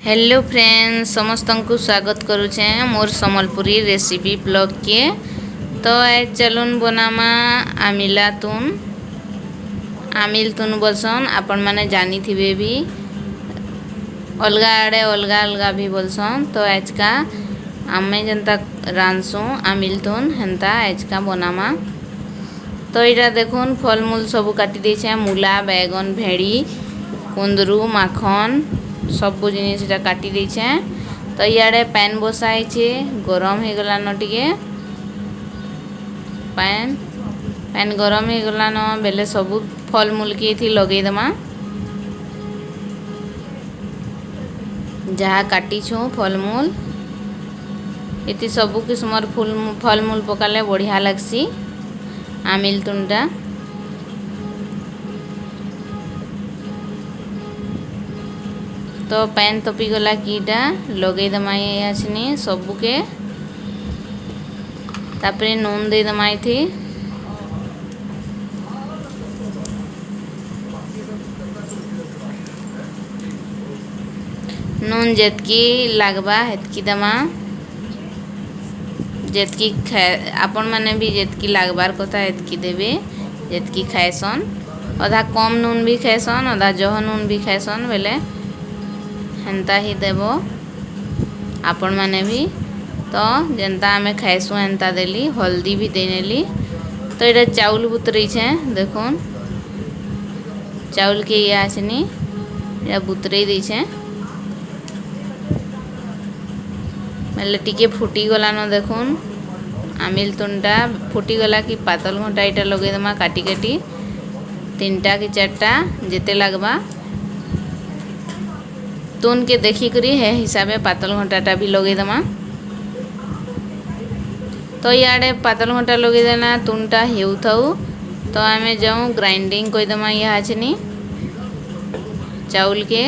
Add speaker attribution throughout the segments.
Speaker 1: Hello friends समस्त को स्वागत करुचे मोर समलपुरी रेसिपी ब्लॉग के। तो आज चलून बनामा आमिला तुन आमिल तुन बोलसन आपण माने जानी थिबे भी अलगा आड़े अलगा अलगा भी बोलसन। तो आज का आमे जनता रांधसु आमिल तुन हेन्ता आज का बनामा। तो इटा देखुन फलमूल सब काटी देछे मूला बैगन भेड़ी कुंदरू माखन सबु जिनिस काटी देछे। तो इयाडे पैन बसाइछे गरम हो गलान टिके पैन गरम हो गलान बेले सबु फलमूल के थी लगे दमा जहाँ काटी छु फलमूल इति सबु किस्मर फलमूल पकाले बढ़िया लगसी आमिल तुनटा। तो पैन तपी गला कीटा लगे दमाई आसनी सबू के तापरे नून दे दमाई थी। नून जेतकी लागबा हेतकी दमा जेतकी आपण माने भी जेतकी लागबार कथा हेतकी देबे जेतकी खाएसन। अधा कम नून भी खाएसन अधा जह नून भी खाएसन बेले हेन्ता ही देबो आपण माने भी। तो जेन्ता आमे खाइसु हेन्ता देली हल्दी भी देनेली। तो इटा चाउल बुतरई छे देखुन चाउल के ये आसनी या बुतरई दी छे मेले टिके फुटी गला न देखुन आमिल तुनटा फुटी गला कि पातल घंटा इटा लगे दमा काटी काटी 3टा कि 4टा जेते लागबा तुन के देखी करी है हिसाबे पातल घंटाटा भी लगे दमा। तो इयाडे पातल घंटा लगे देना तुनटा हेउ थाउ। तो आमे जाऊँ ग्राइंडिंग कोई दमा यहाँ आछनी चाउल के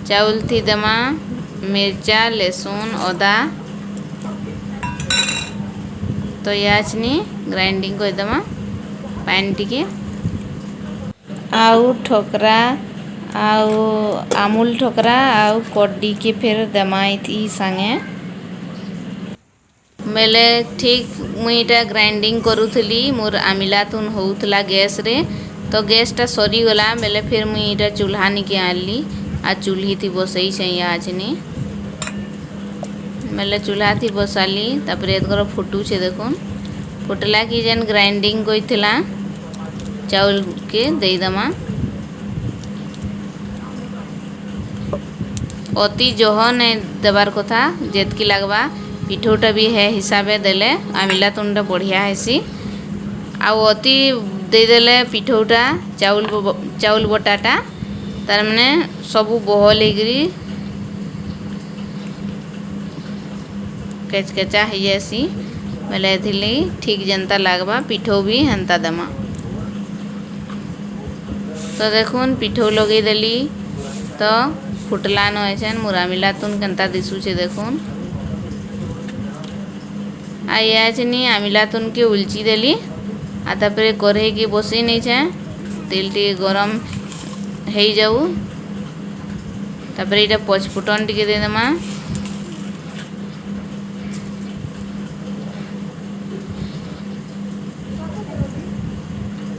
Speaker 1: चाउल थी दमा मिर्चा लहसुन अदा। तो यहाँ आछनी ग्राइंडिंग कोई दमा पैन टिके आउ ठोकरा आउ आमूल ठोकरा आउ कड्डी के फिर दमाई थी संगे मेले ठीक मुईटा ग्राइंडिंग करूथली मोर आमिला तुन होउथला गैस रे। तो गैसटा सरी गला बेले फिर मुईटा चूल्हा निके आनली आ चूल्ही थी बसई छे यहाँ आछनी मेले चूल्हा थी बसाली तापरे एतगर फुटू छे देखुन फुटला कि जेन ग्राइंडिंग कोइथिला चाउल के दे दमा अति जह नहीं देवार कथा जेतकी लागबा पिठोटा भी है हिसाबे देले आमिला तुनटा बढ़िया हेसी। आउ अति दे देले पिठोटा चाउल बटाटा तार माने सबू बहल होगी केचकेचा हो जासी बेले एथिली ठीक जनता लागबा पिठो भी हेन्ता दमा। तो देखुन पिठो लगे देली तो फुटला न होइछन मोर आमिला तुन केनता दिसुछे देखुन आ याचनी आमिला तुन के उलची देली आ तापरे कढ़ई के बसई नहीं छे तेल टी गरम हे जाऊ तापरे इटा पचफुटन टिके दे देमा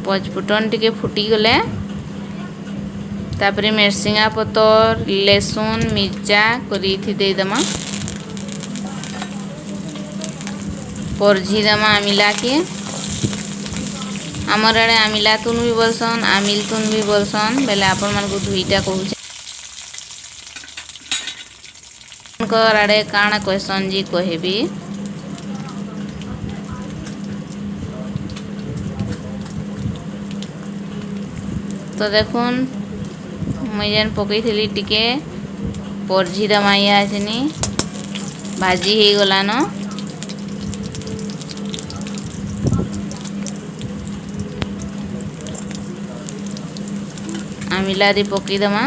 Speaker 1: पचफुटन टिके फुटी गले तापरे मेरसिंगा पतर लहसुन मिर्चा करी थी दे दमा परझी दमा आमिला के आमर आड़े आमिला तुन भी बोलसन आमिल तुन भी बोलसन बेले आपण मान को दुईटा कहूचे कर आड़े काण कहसन जी कहबी। तो देखुन मुई जेन पकई थी टिके परझी दमाई आछनी भाजी हो गलान आमिला दी पकई दमा।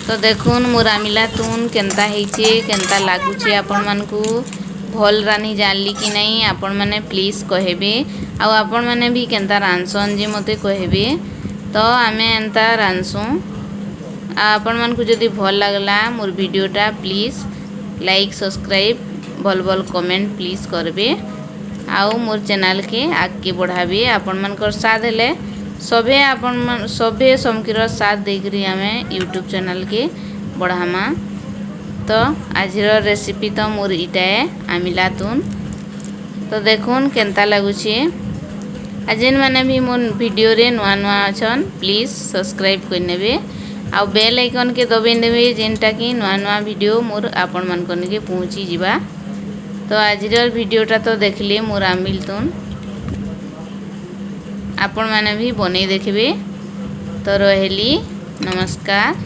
Speaker 1: तो देखुन मोर आमिला तुन केनता हेइछे केनता लागुछे आपण मानकू भल रानी जानली कि नहीं आपण मैंने प्लीज कहबे आउ आपण मैंने भी केनता रांधसन जे मते कहबे तो आमे एंता रांधसु आपण मन को जदि भल लागला मोर वीडियोटा प्लीज लाइक सब्सक्राइब भल भल कमेंट प्लीज करबे आउ मोर चैनल के आगे बढ़ाबे आपण मनकर साथ हेले सभे आपण मन सभे समकीर साथ देकरी आमे यूट्यूब चैनल के बढ़ामा। तो आज रेसिपी तो मोर इटा है आमिला तुन तो देखुन केनता लगुचे जेन मैंने भी मोर वीडियो रे नुआ नुआ अछन प्लीज सब्सक्राइब कर नेबे आ बेल आइकन के दबे नेबे जेनटा कि नुआ नुआ वीडियो मोर आपण मन कन के पहुँची जिबा। तो आज वीडियोटा तो देखले मोर आमिल तुन आपण मैंने भी बनै देखबे। तो रहली नमस्कार।